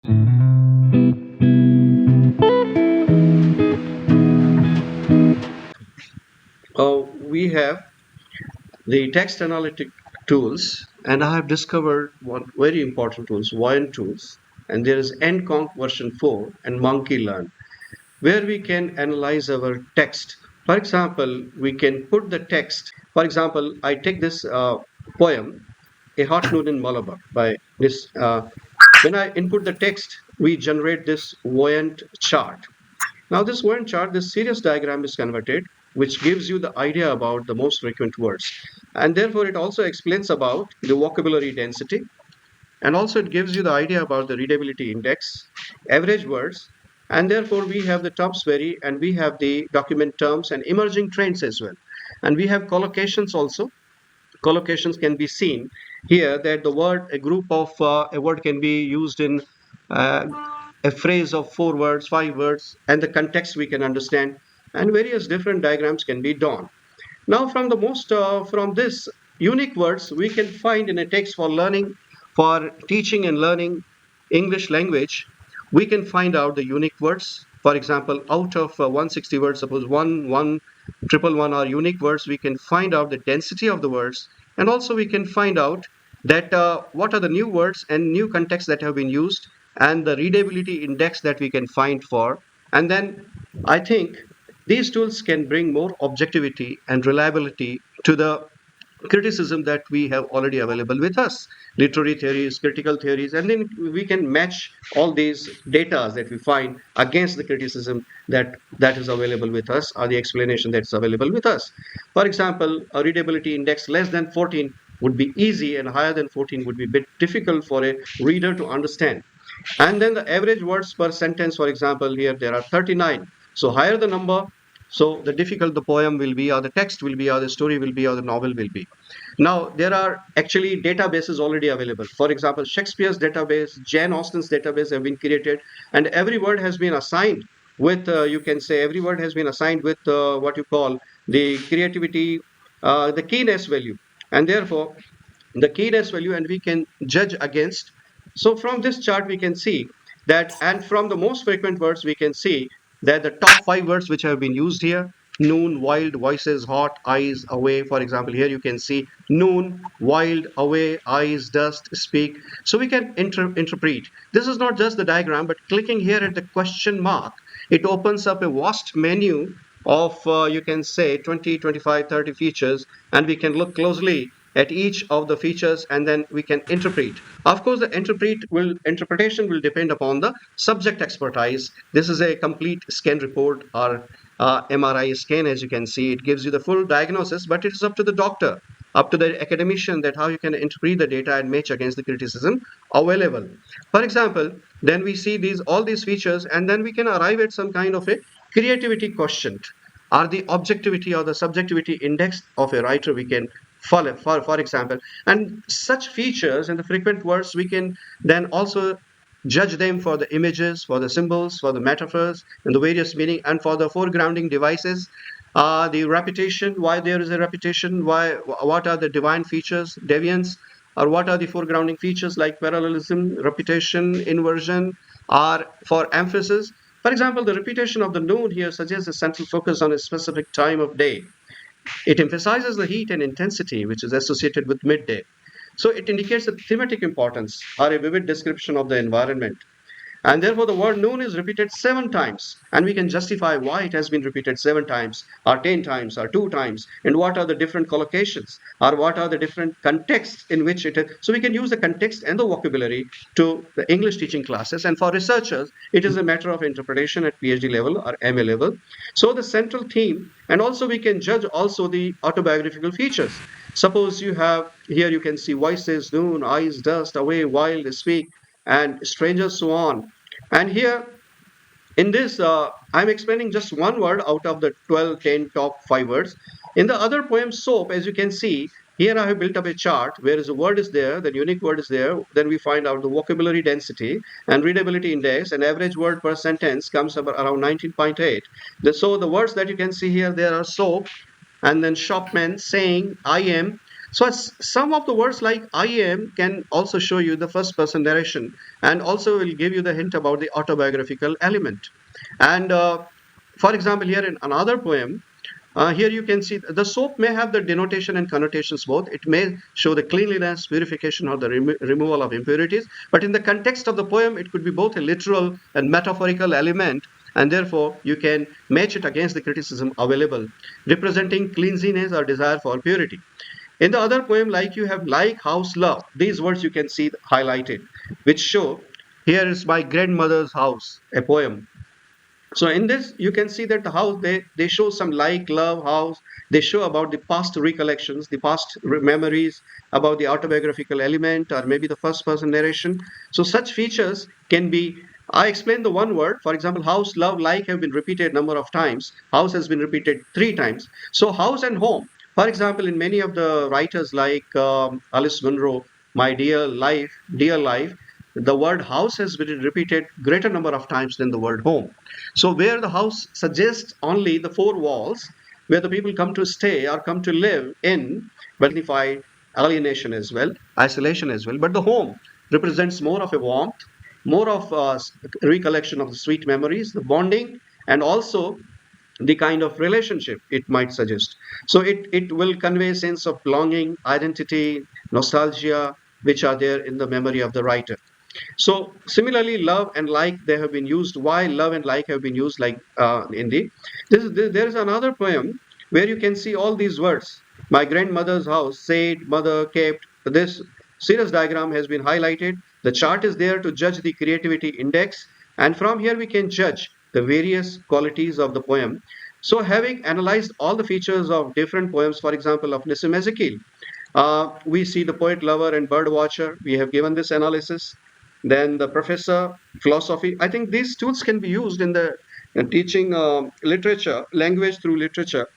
We have the text analytic tools, and I have discovered one very important tools, Voyant tools, and there is nconc version 4 and Monkey Learn, where we can analyze our text. For example, we can put the text. For example, I take this poem, A Hot Noon in Malabar by this. When I input the text, we generate this Voyant chart. Now, this one chart, this series diagram is converted, which gives you the idea about the most frequent words. And therefore, it also explains about the vocabulary density. And also, it gives you the idea about the readability index, average words. And therefore, we have the terms vary, and we have the document terms and emerging trends as well. And we have collocations also. Collocations can be seen here that the word, a group of a word can be used in uh, a phrase of 4 words, 5 words, and the context we can understand, and various different diagrams can be drawn. Now, from this unique words we can find in a text for learning, for teaching and learning English language, we can find out the unique words. For example, out of 160 words, suppose triple one are unique words, we can find out the density of the words, and also we can find out that what are the new words and new contexts that have been used, and the readability index that we can find for. And then I think these tools can bring more objectivity and reliability to the criticism that we have already available with us, literary theories, critical theories, and then we can match all these data that we find against the criticism that is available with us, or the explanation that's available with us. For example, a readability index less than 14 would be easy, and higher than 14 would be a bit difficult for a reader to understand. And then the average words per sentence, for example, here there are 39. So higher the number, so the difficult the poem will be, or the text will be, or the story will be, or the novel will be. Now there are actually databases already available. For example, Shakespeare's database, Jane Austen's database have been created, and every word has been assigned with, you can say, every word has been assigned with what you call the creativity, the keenness value, and therefore the keyness value, and we can judge against. So from this chart we can see that, and from the most frequent words we can see that the top 5 words which have been used here: noon, wild, voices, hot, eyes, away. For example, here you can see noon, wild, away, eyes, dust, speak. So we can interpret. This is not just the diagram, but clicking here at the question mark, it opens up a vast menu of you can say 20, 25, 30 features, and we can look closely at each of the features, and then we can interpret. Of course, the interpretation will depend upon the subject expertise. This is a complete scan report, or MRI scan. As you can see, it gives you the full diagnosis, but it is up to the doctor, up to the academician, that how you can interpret the data and match against the criticism available. For example, then we see all these features, and then we can arrive at some kind of a creativity quotient, or the objectivity or the subjectivity index of a writer we can follow, for example. And such features and the frequent words, we can then also judge them for the images, for the symbols, for the metaphors, and the various meaning, and for the foregrounding devices, the repetition, why there is a repetition, what are the divine features, deviance, or what are the foregrounding features like parallelism, repetition, inversion, or for emphasis. For example, the repetition of the noon here suggests a central focus on a specific time of day. It emphasizes the heat and intensity which is associated with midday. So it indicates a thematic importance or a vivid description of the environment. And therefore, the word noon is repeated 7 times, and we can justify why it has been repeated 7 times, or 10 times, or 2 times, and what are the different collocations, or what are the different contexts in which it is. So we can use the context and the vocabulary to the English teaching classes. And for researchers, it is a matter of interpretation at PhD level or MA level. So the central theme, and also we can judge also the autobiographical features. Suppose you have here, you can see voices, noon, eyes, dust, away, wild, speak, and strangers, so on. And here in this, I'm explaining just one word out of the 12, 10 top 5 words. In the other poem, soap, as you can see, here I have built up a chart where a word is there, the unique word is there. Then we find out the vocabulary density and readability index, and average word per sentence comes up around 19.8. So the words that you can see here, there are soap, and then shopman, saying, I am. So some of the words like I am can also show you the first person narration, and also will give you the hint about the autobiographical element. And for example, here in another poem, here you can see the soap may have the denotation and connotations both. It may show the cleanliness, purification, or the removal of impurities. But in the context of the poem, it could be both a literal and metaphorical element, and therefore you can match it against the criticism available, representing cleanliness or desire for purity. In the other poem, like you have like, house, love, these words you can see highlighted, which show here is my grandmother's house, a poem. So in this you can see that the house, they show some like, love, house. They show about the past recollections, the past memories, about the autobiographical element, or maybe the first person narration. So such features can be, I explained the one word. For example, house, love, like have been repeated number of times. House has been repeated 3 times. So house and home, for example, in many of the writers like Alice Munro, my dear life, the word house has been repeated greater number of times than the word home. So where the house suggests only the 4 walls where the people come to stay or come to live in, but signified alienation as well, isolation as well. But the home represents more of a warmth, more of recollection of the sweet memories, the bonding, and also the kind of relationship it might suggest. So it will convey a sense of belonging, identity, nostalgia, which are there in the memory of the writer. So similarly, love and like, they have been used. Why love and like have been used like in there is another poem where you can see all these words. My grandmother's house, said, mother, kept. This series diagram has been highlighted. The chart is there to judge the creativity index, and from here we can judge the various qualities of the poem. So having analyzed all the features of different poems, for example, of Nissim Ezekiel, we see the poet lover and bird watcher. We have given this analysis. Then the professor, philosophy. I think these tools can be used in the teaching literature, language through literature.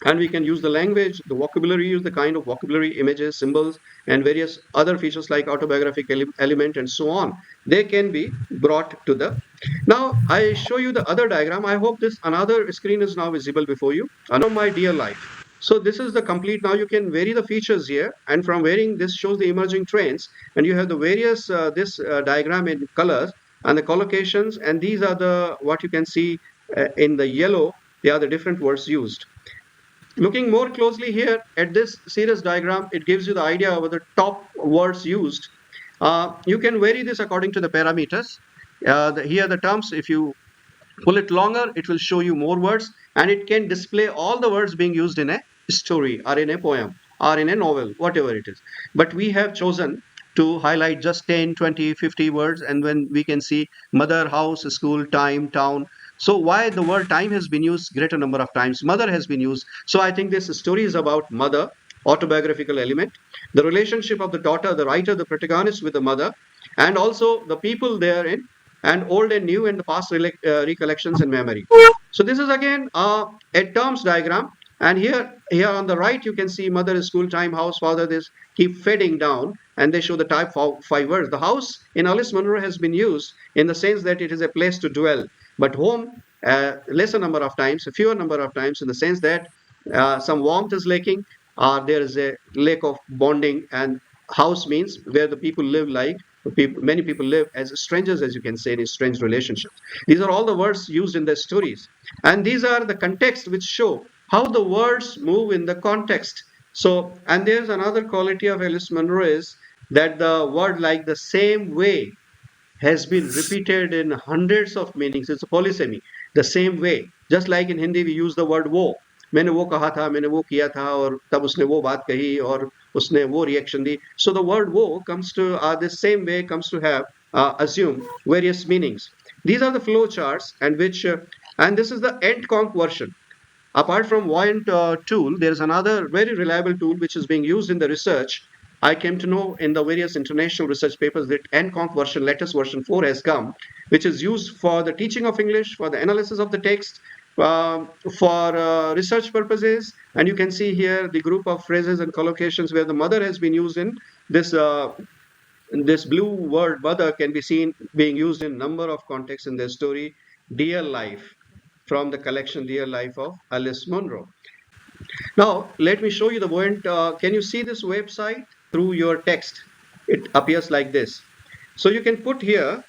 And we can use the language, the vocabulary, use the kind of vocabulary, images, symbols, and various other features like autobiographical element and so on. They can be brought to the. Now I show you the other diagram. I hope this another screen is now visible before you. Another my dear life. So this is the complete. Now you can vary the features here, and from varying this shows the emerging trends, and you have the various this diagram in colors and the collocations, and these are the what you can see in the yellow. They are the different words used. Looking more closely here at this series diagram, it gives you the idea of the top words used. You can vary this according to the parameters. Here the terms, if you pull it longer, it will show you more words, and it can display all the words being used in a story or in a poem or in a novel, whatever it is. But we have chosen to highlight just 10, 20, 50 words, and when we can see mother, house, school, time, town. So why the word time has been used greater number of times, mother has been used. So I think this story is about mother, autobiographical element, the relationship of the daughter, the writer, the protagonist with the mother, and also the people therein, and old and new, and the past recollections and memory. So this is again a terms diagram, and here on the right you can see mother is school time, house, father. This keep fading down, and they show the type of 5 words. The house in Alice Munro has been used in the sense that it is a place to dwell, but home lesser number of times, a fewer number of times, in the sense that some warmth is lacking, or there is a lack of bonding. And house means where the people live, like many people live as strangers, as you can say, in strange relationships. These are all the words used in the stories, and these are the context which show how the words move in the context. So, and there's another quality of Alice Munro is that the word like the same way has been repeated in hundreds of meanings. It's a polysemy, the same way. Just like in Hindi, we use the word wo. मैंने वो कहा था, मैंने वो किया था, और तब उसने वो बात कही, और उसने वो reaction the. So the word wo comes to the same way, comes to have assume various meanings. These are the flow charts, and which and this is the end conc version. Apart from Voyant tool, there is another very reliable tool which is being used in the research. I came to know in the various international research papers that NConc version, latest version 4 has come, which is used for the teaching of English, for the analysis of the text, for research purposes. And you can see here the group of phrases and collocations where the mother has been used this. This blue word mother can be seen being used in number of contexts in the story Dear Life, from the collection Dear Life of Alice Munro. Now, let me show you the point. Can you see this website through your text? It appears like this. So you can put here,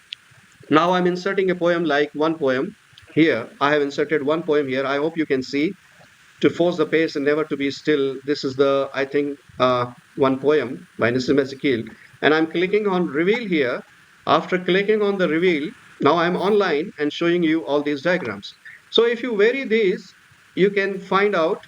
now I'm inserting a poem like one poem here. I have inserted one poem here. I hope you can see. To force the pace and never to be still. This is the, I think, one poem by Nissim Ezekiel. And I'm clicking on reveal here. After clicking on the reveal, now I'm online and showing you all these diagrams. So if you vary these, you can find out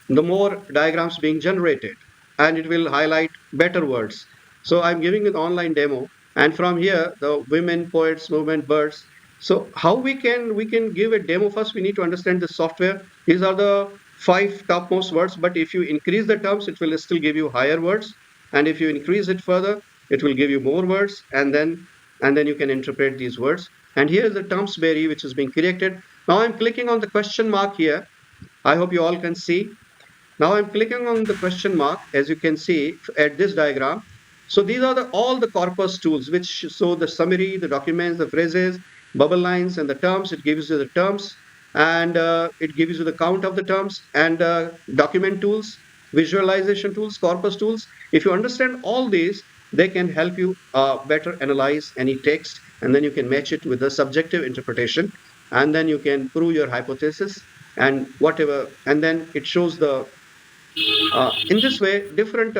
the more diagrams being generated, and it will highlight better words. So I'm giving an online demo, and from here the women, poets, movement, birds. So how we can give a demo? First we need to understand the software. These are the five topmost words, but if you increase the terms it will still give you higher words, and if you increase it further it will give you more words, and then you can interpret these words. And here is the terms berry which is being created. Now I'm clicking on the question mark here. I hope you all can see. Now I'm clicking on the question mark, as you can see at this diagram. So these are all the corpus tools, which show the summary, the documents, the phrases, bubble lines, and the terms. It gives you the terms, and it gives you the count of the terms, and document tools, visualization tools, corpus tools. If you understand all these, they can help you better analyze any text, and then you can match it with the subjective interpretation, and then you can prove your hypothesis and whatever, and then it shows the in this way, different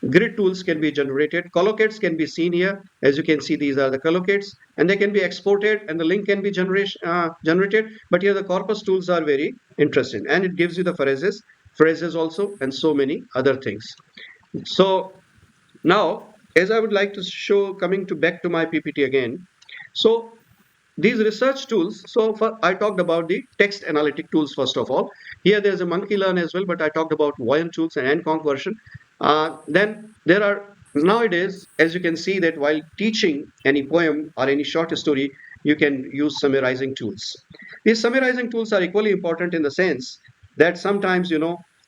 grid tools can be generated. Collocates can be seen here. As you can see, these are the collocates, and they can be exported, and the link can be generated. But here, the corpus tools are very interesting, and it gives you the phrases also, and so many other things. So now, as I would like to show, coming to back to my PPT again. So these research tools, so for, I talked about the text analytic tools first of all. Here there's a monkey learn as well, but I talked about Voyant tools and nconc version. Then there are nowadays, as you can see, that while teaching any poem or any short story, you can use summarizing tools. These summarizing tools are equally important in the sense that sometimes,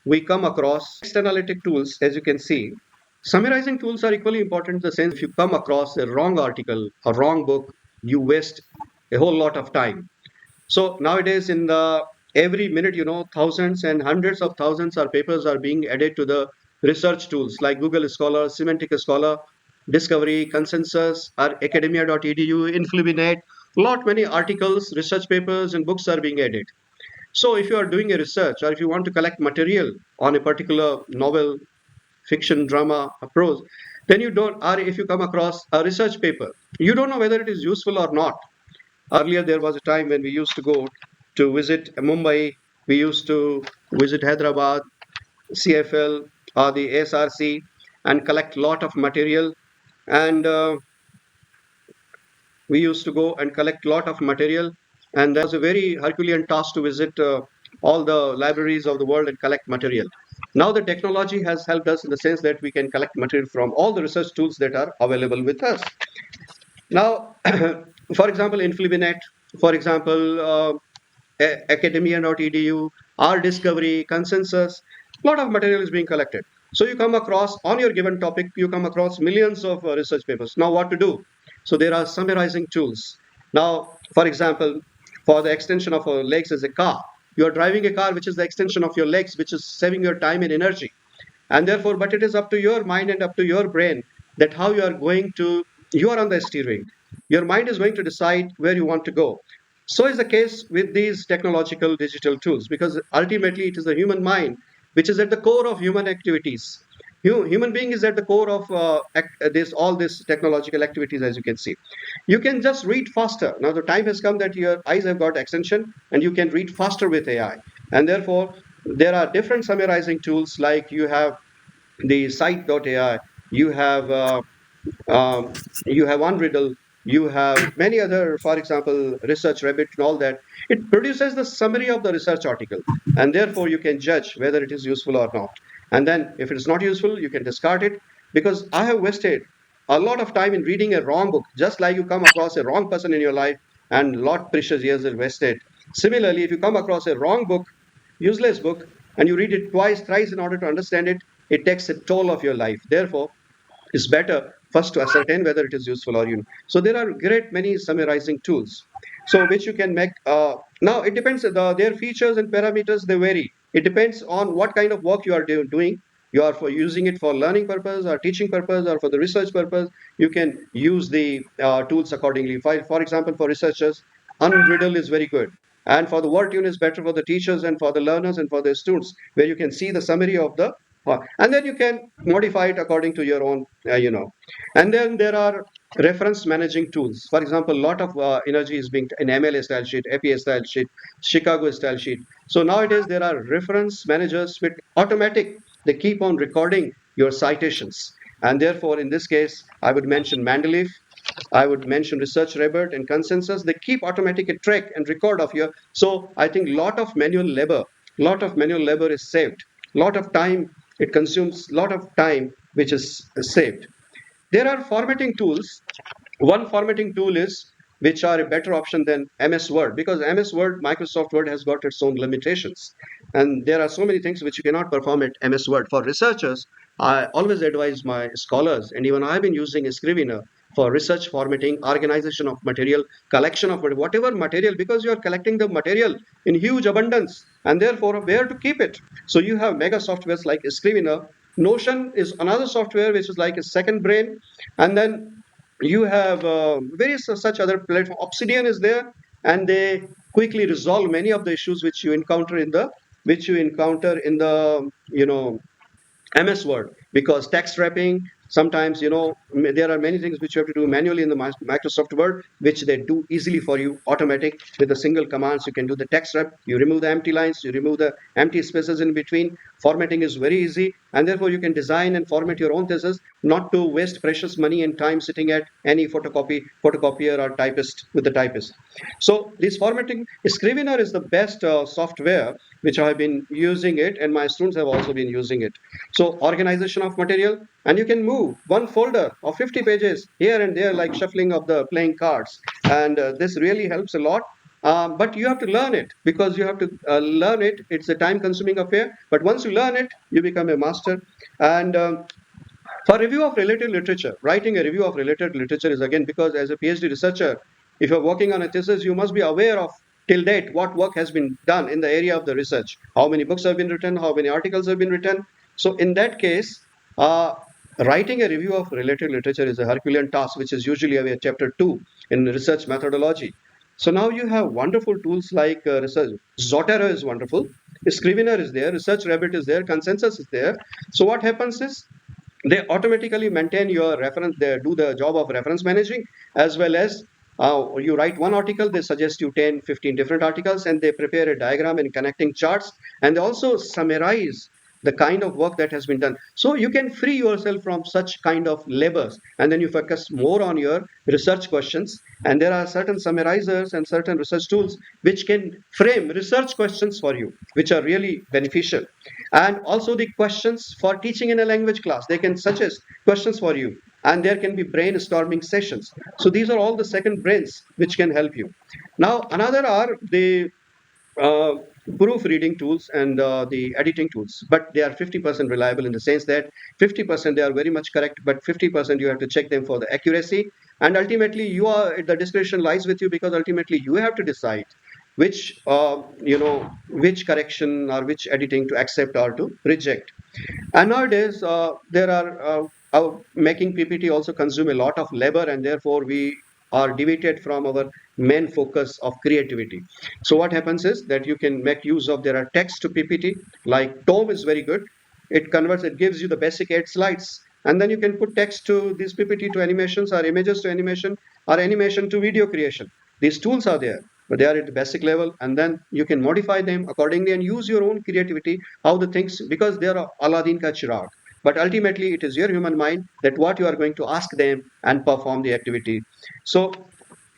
we come across text analytic tools. As you can see, summarizing tools are equally important in the sense if you come across a wrong article, a wrong book, you waste a whole lot of time. So nowadays, in the every minute, thousands and hundreds of thousands of papers are being added to the research tools like Google Scholar, Semantic Scholar, Discovery, Consensus, or academia.edu, Influminet. Lot many articles, research papers, and books are being added. So if you are doing a research, or if you want to collect material on a particular novel, fiction, drama, or prose, then you don't, or if you come across a research paper, you don't know whether it is useful or not. Earlier, there was a time when we used to go to visit Mumbai, we used to visit Hyderabad, CFL, or the SRC, and collect lot of material. And we used to go and collect lot of material. And that was a very Herculean task to visit all the libraries of the world and collect material. Now the technology has helped us in the sense that we can collect material from all the research tools that are available with us. Now, for example, Influminet, for example, academia.edu, our discovery, consensus, a lot of material is being collected. So you come across, on your given topic, you come across millions of research papers. Now what to do? So there are summarizing tools. Now, for example, for the extension of our legs as a car, you are driving a car which is the extension of your legs, which is saving your time and energy. And therefore, but it is up to your mind and up to your brain that how you are going to, you are on the steering. Your mind is going to decide where you want to go. So is the case with these technological digital tools, because ultimately it is the human mind which is at the core of human activities. Human being is at the core of this all this technological activities. As you can see, you can just read faster. Now the time has come that your eyes have got extension and you can read faster with AI. And therefore there are different summarizing tools, like you have the site.ai, you have you have Unriddle, you have many other, for example, Research Rabbit and all that. It produces the summary of the research article, and therefore you can judge whether it is useful or not. And then, if it is not useful, you can discard it. Because I have wasted a lot of time in reading a wrong book, just like you come across a wrong person in your life, and lot precious years are wasted. Similarly, if you come across a wrong book, useless book, and you read it twice, thrice in order to understand it, it takes a toll of your life. Therefore, it's better first to ascertain whether it is useful or you. So there are great many summarizing tools, so which you can make. Now it depends. Their features and parameters they vary. It depends on what kind of work you are doing. You are for using it for learning purpose or teaching purpose or for the research purpose. You can use the tools accordingly. For example, for researchers, Unriddle is very good. And for the word tune is better for the teachers and for the learners and for the students, where you can see the summary of the and then you can modify it according to your own, And then there are reference managing tools. For example, a lot of energy is being in MLA style sheet, APA style sheet, Chicago style sheet. So nowadays there are reference managers with automatic. They keep on recording your citations, and therefore in this case I would mention Mandeleef, I would mention Research Rebert and Consensus. They keep automatic track and record of your. So I think lot of manual labor is saved. Lot of time it consumes. Lot of time which is saved. There are formatting tools. One formatting tool is which are a better option than MS Word, because MS Word, Microsoft Word has got its own limitations. And there are so many things which you cannot perform at MS Word. For researchers, I always advise my scholars, and even I've been using Scrivener for research formatting, organization of material, collection of whatever material, because you are collecting the material in huge abundance and therefore where to keep it. So you have mega softwares like Scrivener. Notion is another software which is like a second brain. And then you have various such other platform. Obsidian is there, and they quickly resolve many of the issues which you encounter in the MS Word, because text wrapping, sometimes there are many things which you have to do manually in the Microsoft Word, which they do easily for you, automatic. With a single commands you can do the text wrap. You remove the empty lines, you remove the empty spaces in between. Formatting is very easy, and therefore you can design and format your own thesis, not to waste precious money and time sitting at any photocopier or typist with the typist. So this formatting, Scrivener is the best software which I have been using it, and my students have also been using it. So organization of material, and you can move one folder of 50 pages here and there like shuffling of the playing cards, and this really helps a lot. But you have to learn it, because you have to learn it. It's a time-consuming affair, but once you learn it, you become a master. And for review of related literature, writing a review of related literature is again, because as a PhD researcher, if you're working on a thesis, you must be aware of till date what work has been done in the area of the research, how many books have been written, how many articles have been written. So in that case, uh, writing a review of related literature is a Herculean task, which is usually a chapter 2 in research methodology. So now you have wonderful tools like research. Zotero is wonderful. Scrivener is there. Research Rabbit is there. Consensus is there. So what happens is they automatically maintain your reference. They do the job of reference managing, as well as you write one article, they suggest you 10 15 different articles, and they prepare a diagram and connecting charts, and they also summarize the kind of work that has been done. So you can free yourself from such kind of labors, and then you focus more on your research questions. And there are certain summarizers and certain research tools which can frame research questions for you, which are really beneficial. And also the questions for teaching in a language class, they can suggest questions for you, and there can be brainstorming sessions. So these are all the second brains which can help you. Now another are the uh, proofreading tools and the editing tools, but they are 50% reliable, in the sense that 50% they are very much correct, but 50% you have to check them for the accuracy. And ultimately you are, the discretion lies with you, because ultimately you have to decide which correction or which editing to accept or to reject. And nowadays, there are making PPT also consume a lot of labor, and therefore we are deviated from our main focus of creativity. So what happens is that you can make use of, there are text to PPT, like Tome is very good. It converts, it gives you the basic 8 slides, and then you can put text to this PPT, to animations, or images to animation, or animation to video creation. These tools are there, but they are at the basic level, and then you can modify them accordingly and use your own creativity, how the things, because they are Aladdin ka chirag. But ultimately it is your human mind that what you are going to ask them and perform the activity. So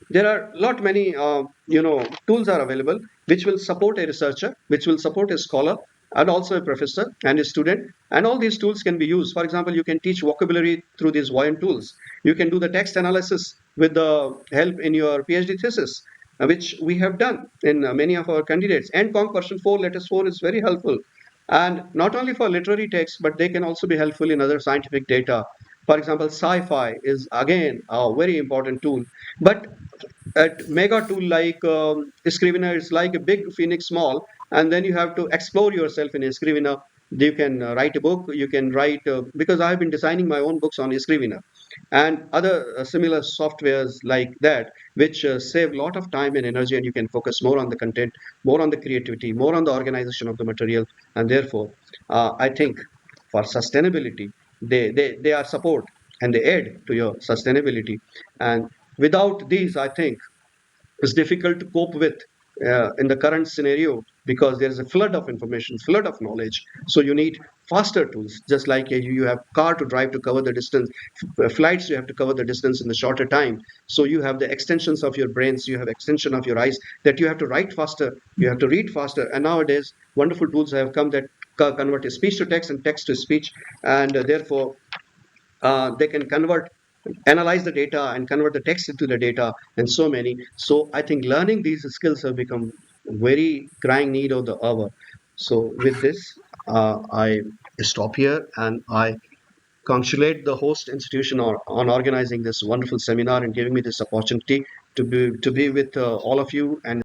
there are lot many tools are available which will support a researcher, which will support a scholar, and also a professor and a student. And all these tools can be used. For example, you can teach vocabulary through these Voyant tools. You can do the text analysis with the help in your PhD thesis, which we have done in many of our candidates. And Conc version 4 latest 4 is very helpful, and not only for literary texts, but they can also be helpful in other scientific data. For example, sci-fi is again a very important tool. But at mega tool like Scrivener is like a big Phoenix Mall. and then you have to explore yourself in Scrivener. You can write a book, you can write, because I've been designing my own books on Scrivener and other similar softwares like that, which save a lot of time and energy, and you can focus more on the content, more on the creativity, more on the organization of the material. And therefore, I think for sustainability, they are support and they add to your sustainability. And without these, I think is difficult to cope with in the current scenario, because there is a flood of information, flood of knowledge. So you need faster tools, just like you have car to drive to cover the distance, flights you have to cover the distance in the shorter time. So you have the extensions of your brains, you have extension of your eyes, that you have to write faster, you have to read faster. And nowadays wonderful tools have come that convert speech to text and text to speech. And therefore they can convert, analyze the data and convert the text into the data, and so many. So I think learning these skills have become very crying need of the hour. So with this, I stop here, and I congratulate the host institution on organizing this wonderful seminar and giving me this opportunity to be with all of you and